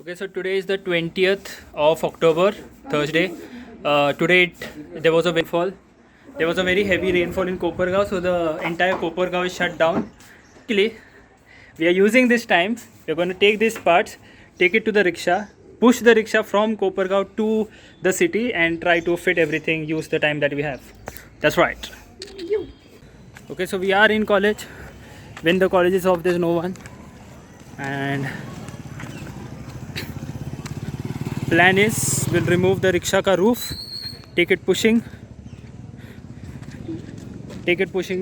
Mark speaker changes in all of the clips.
Speaker 1: Okay, so today is the 20th of October, Thursday. Today there was a rainfall. There was a very heavy rainfall in Kopargaon, so the entire Kopargaon is shut down. Actually, we are using this time. We are going to take these parts, take it to the rickshaw, push the rickshaw from Kopargaon to the city, and try to fit everything. Use the time that we have. That's right. Okay, so we are in college. When the college is off, there's no one, and plan is we'll remove the rickshaw ka roof, take it pushing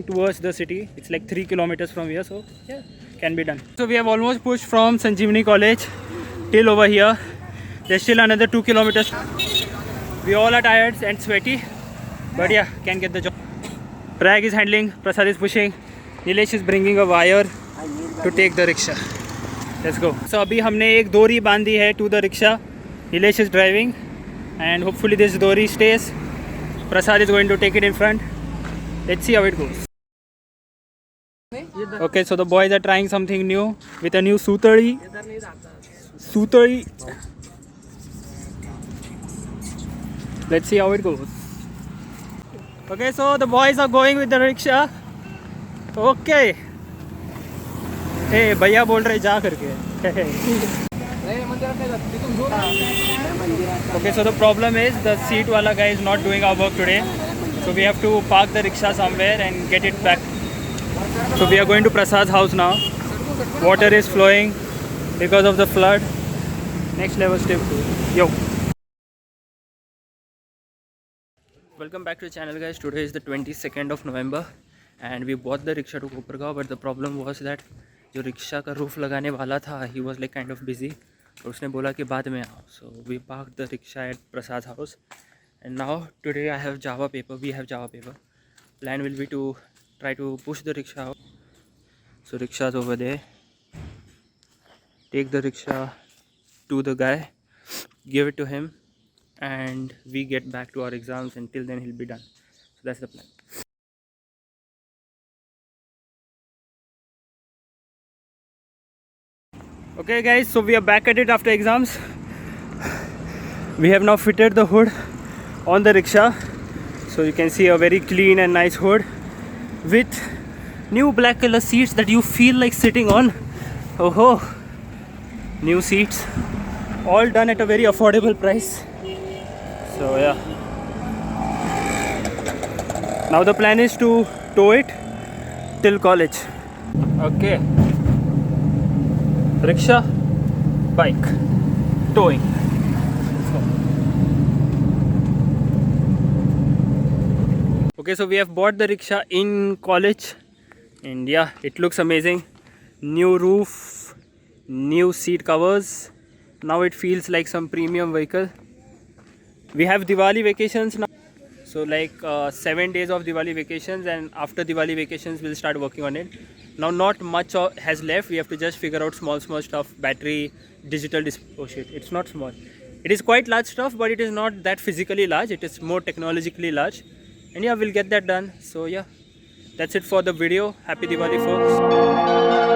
Speaker 1: towards the city. It's like 3 kilometers from here, so yeah, can be done. So we have almost pushed from Sanjeevani College till over here. There's still another 2 kilometers. We all are tired and sweaty, but yeah, can get the job. Prag is handling, Prasad is pushing, Nilesh is bringing a wire to take the rickshaw. Let's go. So अभी हमने एक दोरी बांधी है to the rickshaw. Nilesh is driving, and hopefully this dory stays. Prasad is going to take it in front. Let's see how it goes. Okay, so the boys are trying something new with a new sutari. Let's see how it goes. Okay, so the boys are going with the rickshaw. Okay. Hey, भैया बोल रहे जा करके. Okay, so the problem is the seat wala guy is not doing our work today, so we have to park the rickshaw somewhere and get it back. So we are going to Prasad's house now. Water is flowing because of the flood. Next level step 2. Yo. Welcome back to the channel, guys. Today is the 22nd of November and we bought the rickshaw to Kopargaon, but the problem was that जो rickshaw का roof लगाने वाला था, he was like kind of busy. तो उसने बोला कि बाद में आओ. So we parked the rickshaw at Prasad's house, and now today I have Java paper. We have Java paper. Plan will be to try to push the rickshaw out. So rickshaws over there. Take the rickshaw to the guy, give it to him, and we get back to our exams. Until then he'll be done. So that's the plan. Okay guys, so we are back at it after exams. We have now fitted the hood on the rickshaw, so you can see a very clean and nice hood with new black color seats that you feel like sitting on. Oh, new seats, all done at a very affordable price. So yeah, now the plan is to tow it till college. Okay, rickshaw, bike, towing. Okay, so we have bought the rickshaw in college, and yeah, it looks amazing. New roof, new seat covers. Now it feels like some premium vehicle. We have Diwali vacations now, so like 7 days of Diwali vacations, and after Diwali vacations we'll start working on it. Now not much has left. We have to just figure out small stuff, battery, digital oh shit, it's not small. It is quite large stuff, but it is not that physically large. It is more technologically large, and yeah, we'll get that done. So yeah, that's it for the video. Happy Diwali, folks.